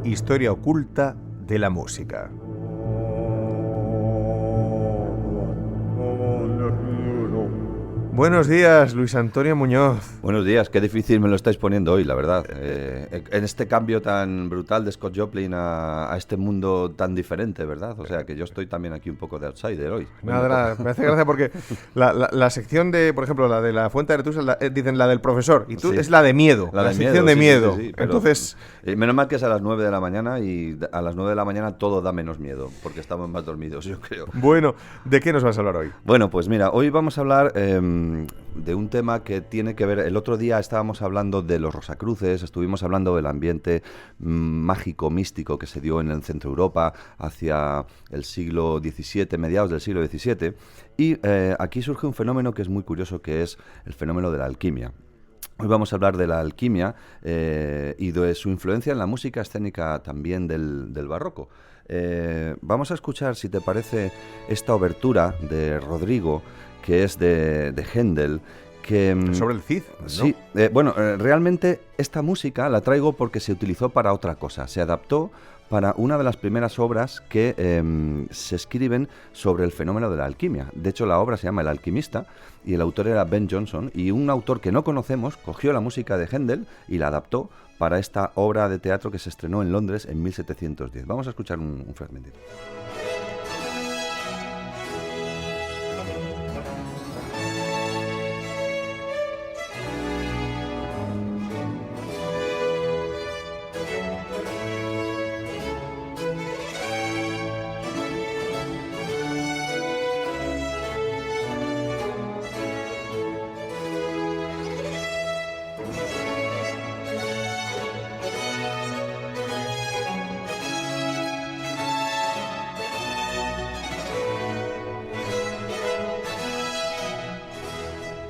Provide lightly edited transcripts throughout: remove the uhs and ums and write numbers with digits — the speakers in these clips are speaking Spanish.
Historia oculta de la música. Buenos días, Luis Antonio Muñoz. Buenos días, qué difícil me lo estáis poniendo hoy, la verdad. En este cambio tan brutal de Scott Joplin a este mundo tan diferente, ¿verdad? O sea, que yo estoy también aquí un poco de outsider hoy. Nada, me hace gracia porque la sección de, por ejemplo, la de la Fuente de Aretusa, dicen la del profesor, y tú Sí. es la de miedo, La de sección miedo, de sí, miedo. sí, pero, entonces, menos mal que es a las 9 de la mañana y a las 9 de la mañana todo da menos miedo, porque estamos más dormidos, yo creo. bueno, ¿de qué nos vas a hablar hoy? Bueno, pues mira, hoy vamos a hablar de un tema que tiene que ver. El otro día estábamos hablando de los Rosacruces, estuvimos hablando del ambiente mágico, místico que se dio en el centro Europa hacia el siglo XVII, mediados del siglo XVII, y aquí surge un fenómeno que es muy curioso, que es el fenómeno de la alquimia. Hoy vamos a hablar de la alquimia y de su influencia en la música escénica también del barroco. Vamos a escuchar, si te parece, esta obertura de Rodrigo, que es de Händel, que Sobre el Cid, ¿no? Sí, realmente esta música la traigo porque se utilizó para otra cosa, se adaptó para una de las primeras obras que se escriben sobre el fenómeno de la alquimia. De hecho, la obra se llama El alquimista y el autor era Ben Jonson, y un autor que no conocemos cogió la música de Händel y la adaptó para esta obra de teatro que se estrenó en Londres en 1710. Vamos a escuchar un fragmentito.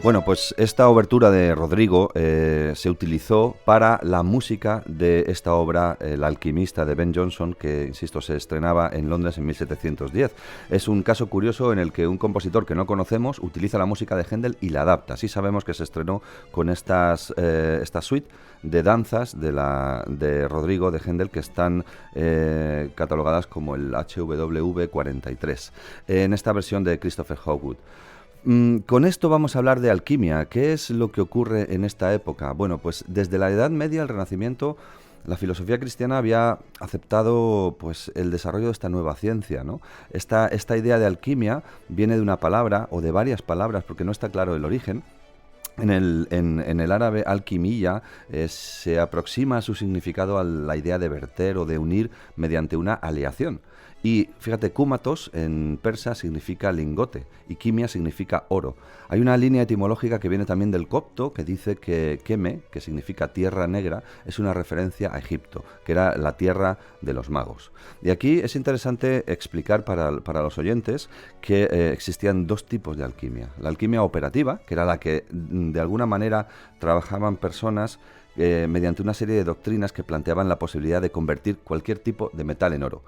Bueno, pues esta obertura de Rodrigo se utilizó para la música de esta obra, El alquimista, de Ben Jonson, que, insisto, se estrenaba en Londres en 1710. Es un caso curioso en el que un compositor que no conocemos utiliza la música de Händel y la adapta. Sí sabemos que se estrenó con esta suite de danzas de Rodrigo, de Händel, que están catalogadas como el HWV 43, en esta versión de Christopher Hogwood. Con esto vamos a hablar de alquimia. ¿Qué es lo que ocurre en esta época? Bueno, pues desde la Edad Media, el Renacimiento, la filosofía cristiana había aceptado pues el desarrollo de esta nueva ciencia, ¿no? Esta idea de alquimia viene de una palabra o de varias palabras, porque no está claro el origen. En el árabe, alquimia se aproxima a su significado a la idea de verter o de unir mediante una aleación. Y fíjate, kumatos en persa significa lingote y quimia significa oro. Hay una línea etimológica que viene también del copto, que dice que Keme, que significa tierra negra, es una referencia a Egipto, que era la tierra de los magos. Y aquí es interesante explicar para los oyentes que existían dos tipos de alquimia. La alquimia operativa, que era la que de alguna manera trabajaban personas mediante una serie de doctrinas que planteaban la posibilidad de convertir cualquier tipo de metal en oro.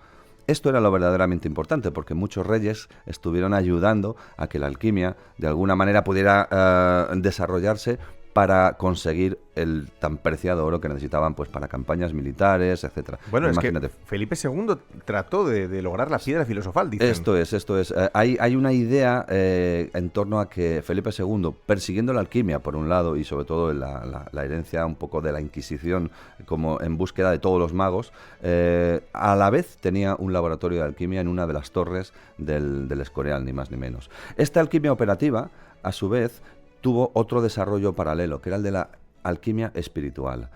Esto era lo verdaderamente importante, porque muchos reyes estuvieron ayudando a que la alquimia de alguna manera pudiera desarrollarse para conseguir el tan preciado oro que necesitaban pues para campañas militares, etcétera. Bueno, Imagínate. es que Felipe II trató de lograr la piedra filosofal, dicen. Esto es. Hay una idea en torno a que Felipe II, persiguiendo la alquimia por un lado y sobre todo la herencia un poco de la Inquisición, como en búsqueda de todos los magos, a la vez tenía un laboratorio de alquimia en una de las torres del Escorial, ni más ni menos. Esta alquimia operativa, a su vez, tuvo otro desarrollo paralelo, que era el de la alquimia espiritual,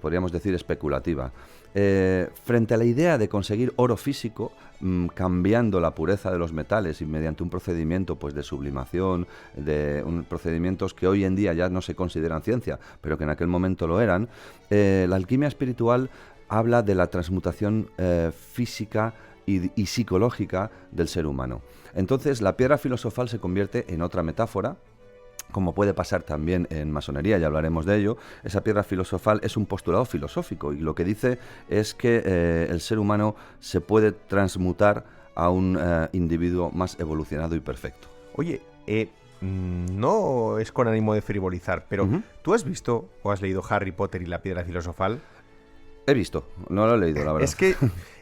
podríamos decir especulativa. Frente a la idea de conseguir oro físico, cambiando la pureza de los metales y mediante un procedimiento pues de sublimación, procedimientos que hoy en día ya no se consideran ciencia, pero que en aquel momento lo eran, la alquimia espiritual habla de la transmutación física y psicológica del ser humano. Entonces, la piedra filosofal se convierte en otra metáfora, como puede pasar también en masonería, ya hablaremos de ello. Esa piedra filosofal es un postulado filosófico y lo que dice es que el ser humano se puede transmutar a un individuo más evolucionado y perfecto. Oye, no es con ánimo de frivolizar, pero ¿tú has visto o has leído Harry Potter y la piedra filosofal? He visto, no lo he leído, la verdad. Es que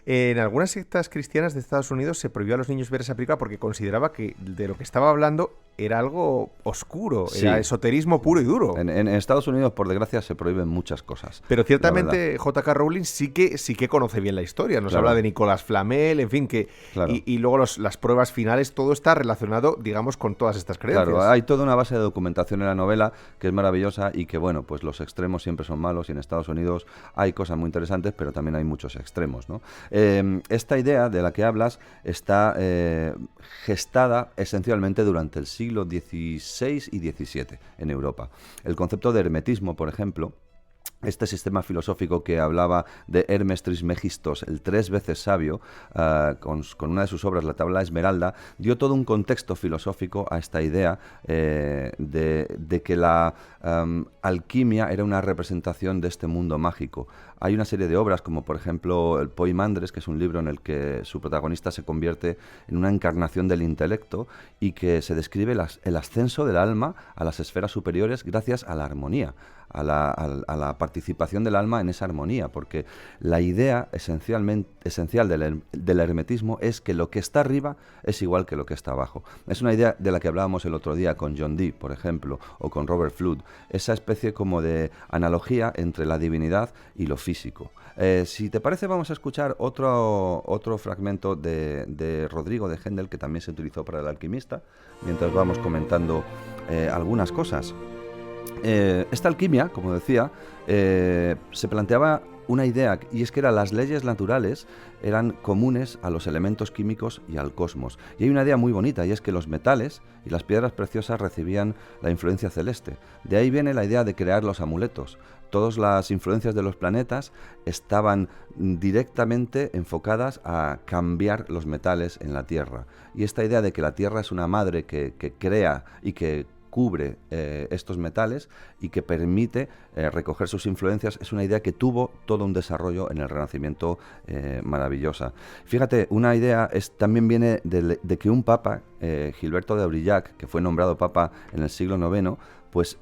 en algunas sectas cristianas de Estados Unidos se prohibió a los niños ver esa película porque consideraba que de lo que estaba hablando era algo oscuro, Sí. era esoterismo puro y duro. En Estados Unidos, por desgracia, se prohíben muchas cosas. Pero la ciertamente J.K. Rowling sí que conoce bien la historia. Nos Claro. habla de Nicolas Flamel, en fin, que Claro. y luego las pruebas finales, todo está relacionado, digamos, con todas estas creencias. Claro, hay toda una base de documentación en la novela que es maravillosa y que, bueno, pues los extremos siempre son malos y en Estados Unidos hay cosas muy interesantes, pero también hay muchos extremos, ¿no? Esta idea de la que hablas está gestada esencialmente durante el siglo XVI y XVII en Europa. El concepto de hermetismo, por ejemplo, este sistema filosófico que hablaba de Hermes Trismegistos, el 3 veces sabio, con una de sus obras, La Tabla Esmeralda, dio todo un contexto filosófico a esta idea de que la alquimia era una representación de este mundo mágico. Hay una serie de obras, como por ejemplo el Poimandres, que es un libro en el que su protagonista se convierte en una encarnación del intelecto y que se describe el ascenso del alma a las esferas superiores gracias a la armonía, a la participación del alma en esa armonía, porque la idea esencial del hermetismo es que lo que está arriba es igual que lo que está abajo. Es una idea de la que hablábamos el otro día con John Dee, por ejemplo, o con Robert Flood, esa especie como de analogía entre la divinidad y lo físico. Si te parece, vamos a escuchar otro fragmento de Rodrigo de Händel, que también se utilizó para El alquimista, mientras vamos comentando algunas cosas. Esta alquimia, como decía, se planteaba una idea, y es que las leyes naturales eran comunes a los elementos químicos y al cosmos. Y hay una idea muy bonita, y es que los metales y las piedras preciosas recibían la influencia celeste. De ahí viene la idea de crear los amuletos. Todas las influencias de los planetas estaban directamente enfocadas a cambiar los metales en la Tierra. Y esta idea de que la Tierra es una madre que crea y que cubre estos metales y que permite recoger sus influencias, es una idea que tuvo todo un desarrollo en el Renacimiento maravillosa. Fíjate, una idea también viene de que un papa, Gilberto de Aurillac, que fue nombrado papa en el siglo IX, pues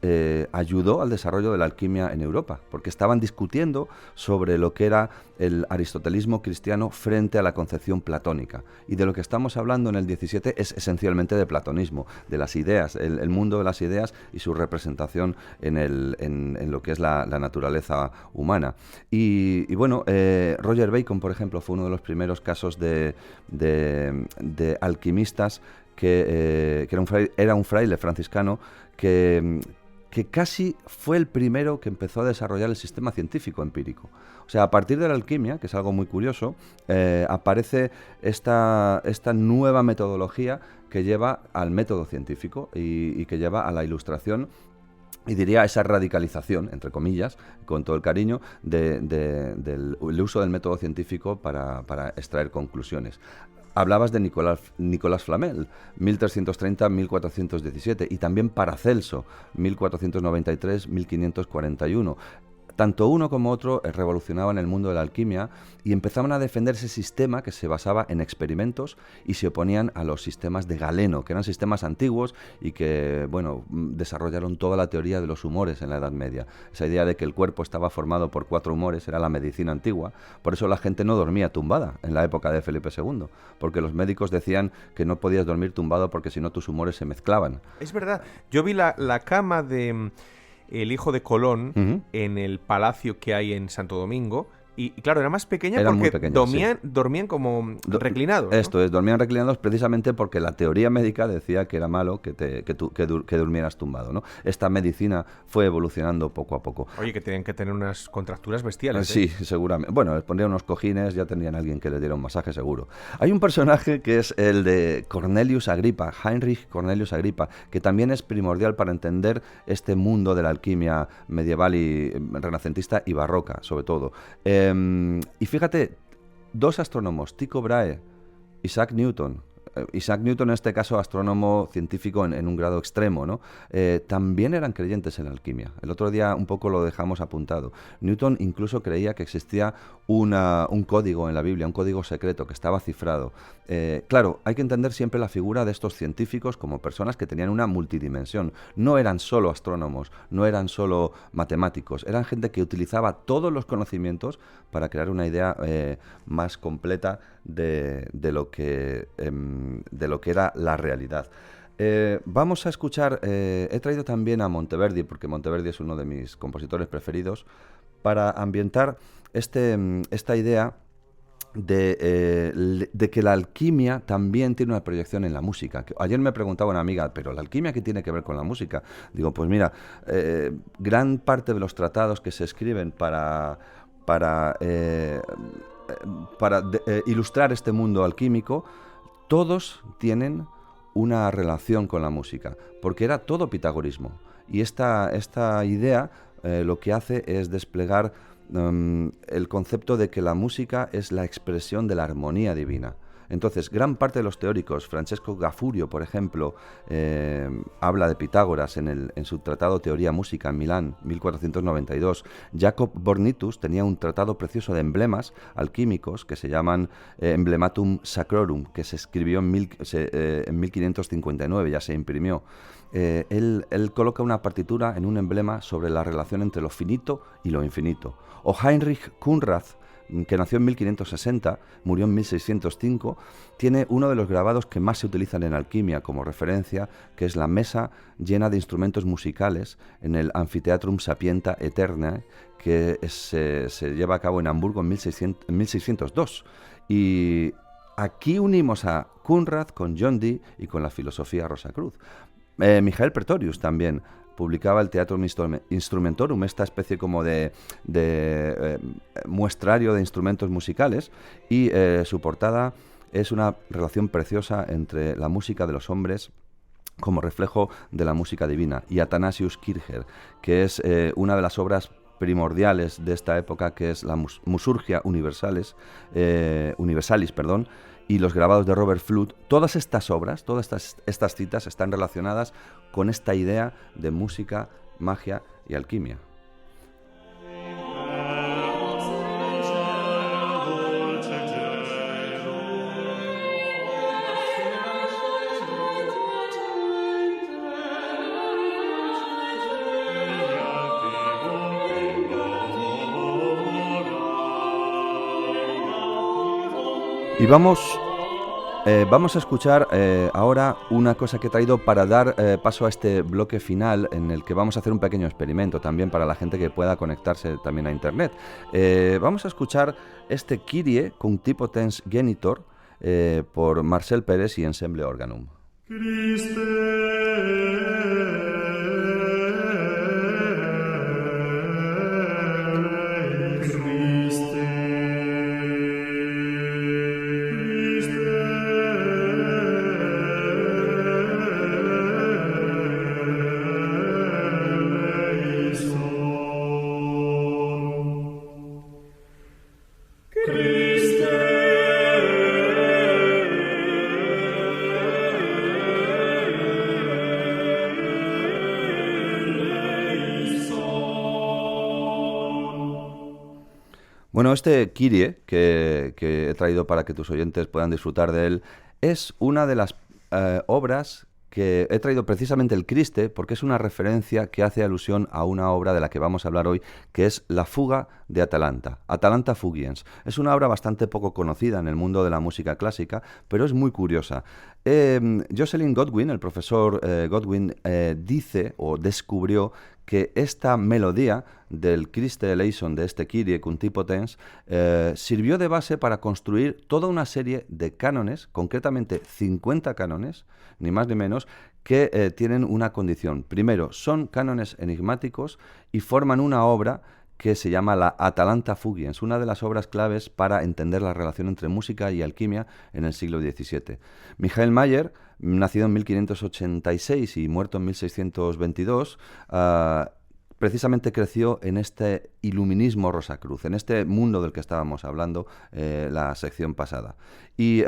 ayudó al desarrollo de la alquimia en Europa, porque estaban discutiendo sobre lo que era el aristotelismo cristiano frente a la concepción platónica. Y de lo que estamos hablando en el XVII es esencialmente de platonismo, de las ideas, el mundo de las ideas y su representación en lo que es la naturaleza humana. Y bueno, Roger Bacon, por ejemplo, fue uno de los primeros casos de alquimistas que era un fraile franciscano que casi fue el primero que empezó a desarrollar el sistema científico empírico. O sea, a partir de la alquimia, que es algo muy curioso, aparece esta nueva metodología que lleva al método científico y que lleva a la ilustración, y diría esa radicalización, entre comillas, con todo el cariño, del uso del método científico para extraer conclusiones. Hablabas de Nicolas Flamel, 1330-1417, y también Paracelso, 1493-1541. Tanto uno como otro revolucionaban el mundo de la alquimia y empezaban a defender ese sistema que se basaba en experimentos y se oponían a los sistemas de Galeno, que eran sistemas antiguos y que, bueno, desarrollaron toda la teoría de los humores en la Edad Media. Esa idea de que el cuerpo estaba formado por 4 humores era la medicina antigua. Por eso la gente no dormía tumbada en la época de Felipe II, porque los médicos decían que no podías dormir tumbado porque si no tus humores se mezclaban. Es verdad. Yo vi la cama de el hijo de Colón en el palacio que hay en Santo Domingo. Y claro, era más pequeña porque dormían como reclinados, ¿no? Esto es, dormían reclinados precisamente porque la teoría médica decía que era malo que durmieras tumbado, ¿no? Esta medicina fue evolucionando poco a poco. Oye, que tenían que tener unas contracturas bestiales, Sí, seguramente. Bueno, les pondrían unos cojines, ya tendrían alguien que les diera un masaje seguro. Hay un personaje que es el de Cornelius Agrippa, Heinrich Cornelius Agrippa, que también es primordial para entender este mundo de la alquimia medieval y renacentista y barroca, sobre todo. Y fíjate, 2 astrónomos, Tycho Brahe, Isaac Newton, Isaac Newton, en este caso astrónomo científico en un grado extremo, ¿no? También eran creyentes en la alquimia. El otro día un poco lo dejamos apuntado. Newton incluso creía que existía un código en la Biblia, un código secreto que estaba cifrado. Claro, hay que entender siempre la figura de estos científicos como personas que tenían una multidimensión. No eran solo astrónomos, no eran solo matemáticos, eran gente que utilizaba todos los conocimientos para crear una idea más completa de lo que era la realidad. Vamos a escuchar, he traído también a Monteverdi, porque Monteverdi es uno de mis compositores preferidos, para ambientar esta idea de que la alquimia también tiene una proyección en la música. Ayer me preguntaba una amiga, ¿pero la alquimia qué tiene que ver con la música? Digo, pues mira, gran parte de los tratados que se escriben para ilustrar este mundo alquímico, todos tienen una relación con la música, porque era todo pitagorismo. Y esta idea lo que hace es desplegar el concepto de que la música es la expresión de la armonía divina. Entonces, gran parte de los teóricos, Francesco Gafurio, por ejemplo, habla de Pitágoras en su tratado Teoría Música en Milán, 1492. Jacob Bornitus tenía un tratado precioso de emblemas alquímicos que se llaman Emblematum Sacrorum, que se escribió en 1559, ya se imprimió. Él coloca una partitura en un emblema sobre la relación entre lo finito y lo infinito. O Heinrich Kunrad, que nació en 1560, murió en 1605, tiene uno de los grabados que más se utilizan en alquimia como referencia, que es la mesa llena de instrumentos musicales en el Amphitheatrum Sapienta Aeterna, que se lleva a cabo en Hamburgo en 1602. Y aquí unimos a Kunrad con John Dee y con la filosofía Rosacruz. Michael Pretorius también publicaba el Theatrum Instrumentorum, esta especie como de muestrario de instrumentos musicales, y su portada es una relación preciosa entre la música de los hombres como reflejo de la música divina, y Athanasius Kircher, que es una de las obras primordiales de esta época, que es la Musurgia Universalis, y los grabados de Robert Flood. Todas estas obras, todas estas citas están relacionadas con esta idea de música, magia y alquimia. Y vamos a escuchar ahora una cosa que he traído para dar paso a este bloque final, en el que vamos a hacer un pequeño experimento también para la gente que pueda conectarse también a internet. Vamos a escuchar este Kyrie Cunctipotens Genitor por Marcel Pérez y Ensemble Organum. Bueno, este Kyrie que he traído para que tus oyentes puedan disfrutar de él es una de las obras que he traído precisamente el Christe, porque es una referencia que hace alusión a una obra de la que vamos a hablar hoy, que es La Fuga de Atalanta, Atalanta Fugiens. Es una obra bastante poco conocida en el mundo de la música clásica, pero es muy curiosa. Jocelyn Godwin, el profesor Godwin, dice o descubrió que esta melodía del Christe eleison de este Kyrie Cunctipotens sirvió de base para construir toda una serie de cánones, concretamente 50 cánones, ni más ni menos, que tienen una condición. Primero, son cánones enigmáticos y forman una obra que se llama la Atalanta Fugiens, una de las obras claves para entender la relación entre música y alquimia en el siglo XVII. Michael Mayer, nacido en 1586 y muerto en 1622, precisamente creció en este iluminismo Rosacruz, en este mundo del que estábamos hablando la sección pasada. Y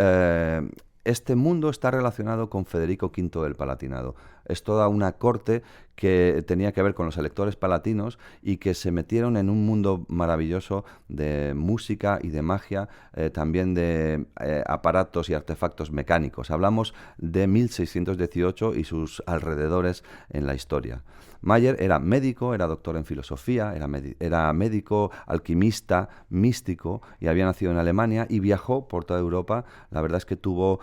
este mundo está relacionado con Federico V el Palatinado. Es toda una corte que tenía que ver con los electores palatinos y que se metieron en un mundo maravilloso de música y de magia, también de aparatos y artefactos mecánicos. Hablamos de 1618 y sus alrededores en la historia. Mayer era médico, era doctor en filosofía, era médico, alquimista, místico, y había nacido en Alemania y viajó por toda Europa. La verdad es que tuvo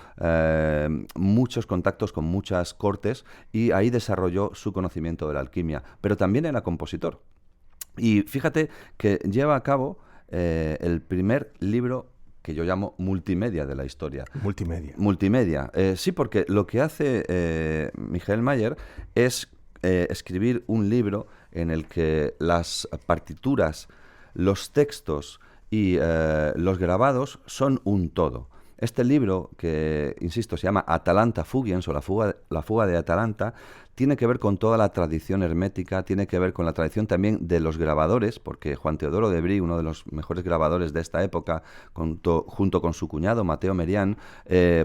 muchos contactos con muchas cortes y ahí desarrolló su conocimiento de la alquimia, pero también era compositor. Y fíjate que lleva a cabo el primer libro que yo llamo multimedia de la historia. Multimedia. Sí, porque lo que hace Michael Mayer es escribir un libro en el que las partituras, los textos y los grabados son un todo. Este libro, que, insisto, se llama Atalanta Fugiens, o la fuga de Atalanta, tiene que ver con toda la tradición hermética, tiene que ver con la tradición también de los grabadores, porque Juan Teodoro de Brie, uno de los mejores grabadores de esta época, junto con su cuñado Matteo Merian,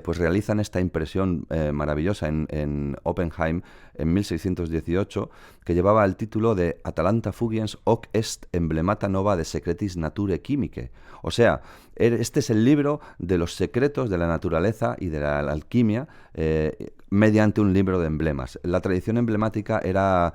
pues realizan esta impresión maravillosa en Oppenheim en 1618, que llevaba el título de Atalanta Fugiens hoc est emblemata nova de secretis naturae chimicae. O sea, este es el libro de los secretos de la naturaleza y de la alquimia, mediante un libro de emblemas. La tradición emblemática era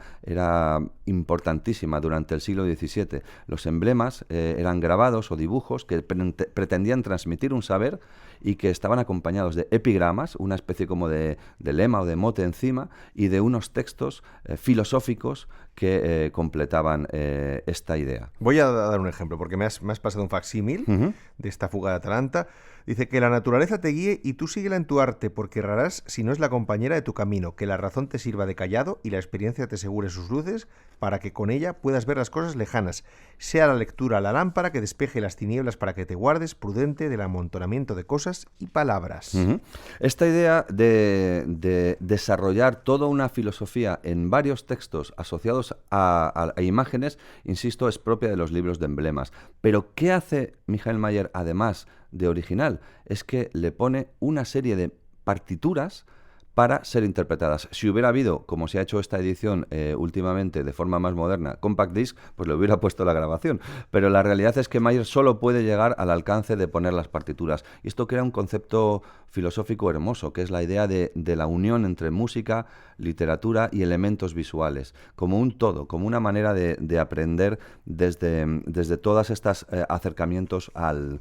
importantísima durante el siglo XVII. Los emblemas eran grabados o dibujos que pretendían transmitir un saber y que estaban acompañados de epigramas, una especie como de lema o de mote encima, y de unos textos filosóficos que completaban esta idea. Voy a dar un ejemplo, porque me has pasado un facsímil de esta fuga de Atalanta. Dice: que la naturaleza te guíe y tú síguela en tu arte, porque errarás si no es la compañera de tu camino, que la razón te sirva de callado y la experiencia te asegure sus luces, para que con ella puedas ver las cosas lejanas. Sea la lectura la lámpara que despeje las tinieblas para que te guardes prudente del amontonamiento de cosas y palabras. Esta idea de desarrollar toda una filosofía en varios textos asociados a imágenes, insisto, es propia de los libros de emblemas. Pero ¿qué hace Michael Mayer además de original? Es que le pone una serie de partituras para ser interpretadas. Si hubiera habido, como se ha hecho esta edición últimamente de forma más moderna, compact disc, pues le hubiera puesto la grabación. Pero la realidad es que Mayer solo puede llegar al alcance de poner las partituras. Y esto crea un concepto filosófico hermoso, que es la idea de la unión entre música, literatura y elementos visuales, como un todo, como una manera de aprender desde todos estos acercamientos al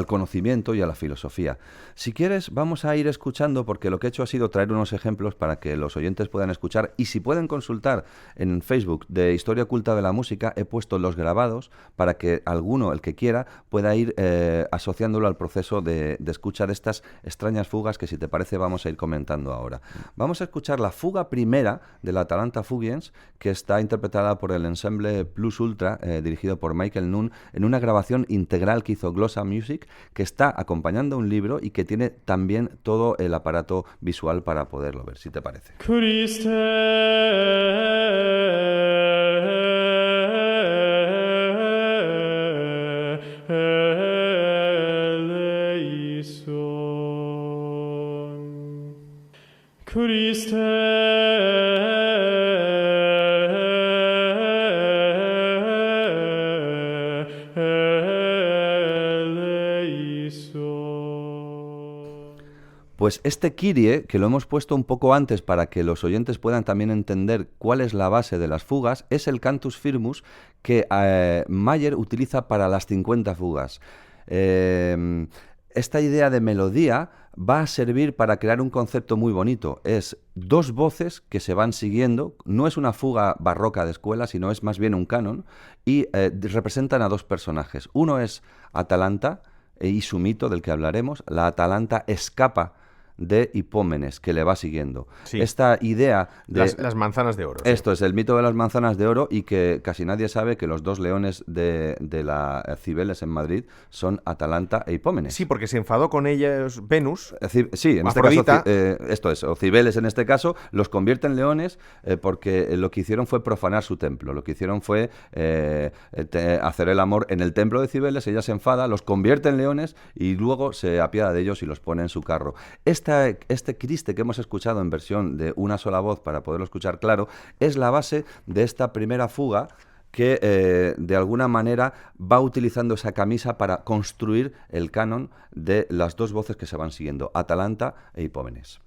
conocimiento y a la filosofía. Si quieres, vamos a ir escuchando, porque lo que he hecho ha sido traer unos ejemplos para que los oyentes puedan escuchar, y si pueden consultar en Facebook de Historia Oculta de la Música, he puesto los grabados para que alguno, el que quiera, pueda ir asociándolo al proceso de escuchar estas extrañas fugas que, si te parece, vamos a ir comentando ahora. Vamos a escuchar la fuga primera de la Atalanta Fugiens, que está interpretada por el ensemble Plus Ultra, dirigido por Michael Nunn, en una grabación integral que hizo Glossa Music, que está acompañando un libro y que tiene también todo el aparato visual para poderlo ver, si te parece. Pues este Kyrie, que lo hemos puesto un poco antes para que los oyentes puedan también entender cuál es la base de las fugas, es el Cantus Firmus que Mayer utiliza para las 50 fugas. Esta idea de melodía va a servir para crear un concepto muy bonito. Es dos voces que se van siguiendo, no es una fuga barroca de escuela, sino es más bien un canon, y representan a dos personajes. Uno es Atalanta y su mito, del que hablaremos. La Atalanta escapa de Hipómenes, que le va siguiendo. Sí. Esta idea de... Las manzanas de oro. Esto es el mito de las manzanas de oro, y que casi nadie sabe que los dos leones de la Cibeles en Madrid son Atalanta e Hipómenes. Sí, porque se enfadó con ellos Venus. Sí, en Afrodita. Este caso, esto es, o Cibeles en este caso, los convierte en leones porque lo que hicieron fue profanar su templo. Lo que hicieron fue hacer el amor en el templo de Cibeles. Ella se enfada, los convierte en leones y luego se apiada de ellos y los pone en su carro. Este Criste que hemos escuchado en versión de una sola voz para poderlo escuchar claro, es la base de esta primera fuga que de alguna manera va utilizando esa camisa para construir el canon de las dos voces que se van siguiendo, Atalanta e Hipómenes.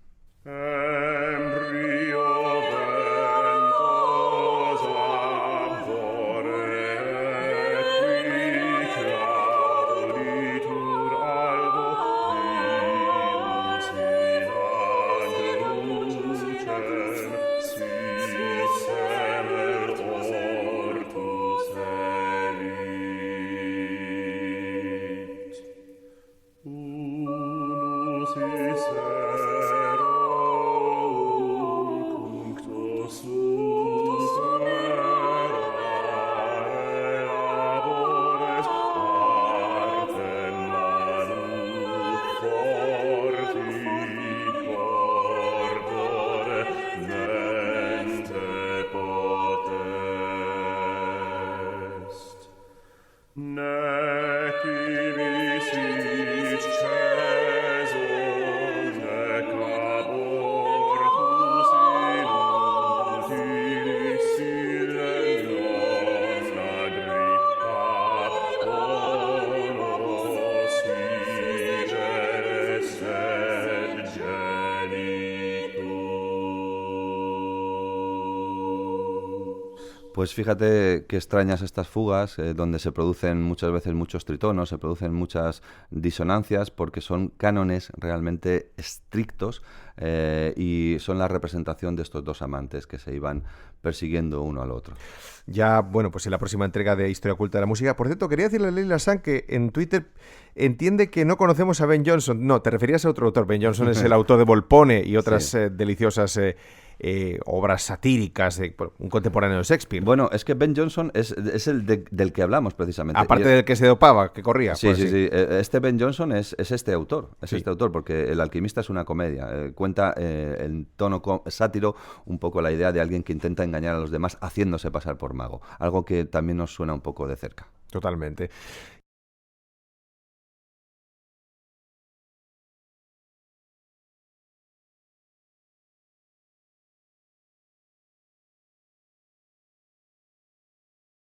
Pues fíjate qué extrañas estas fugas, donde se producen muchas veces muchos tritonos, se producen muchas disonancias, porque son cánones realmente estrictos y son la representación de estos dos amantes que se iban persiguiendo uno al otro. Ya, bueno, pues en la próxima entrega de Historia Oculta de la Música. Por cierto, quería decirle a Leila San que en Twitter entiende que no conocemos a Ben Jonson. No, te referías a otro autor. Ben Jonson es el autor de Volpone y otras deliciosas obras satíricas de un contemporáneo de Shakespeare. Bueno, es que Ben Jonson es el del que hablamos precisamente. Aparte del que se dopaba, que corría. Sí, pues, sí. Este Ben Jonson es este autor. Este autor, porque El alquimista es una comedia. Cuenta en tono sátiro un poco la idea de alguien que intenta engañar a los demás haciéndose pasar por mago. Algo que también nos suena un poco de cerca. Totalmente.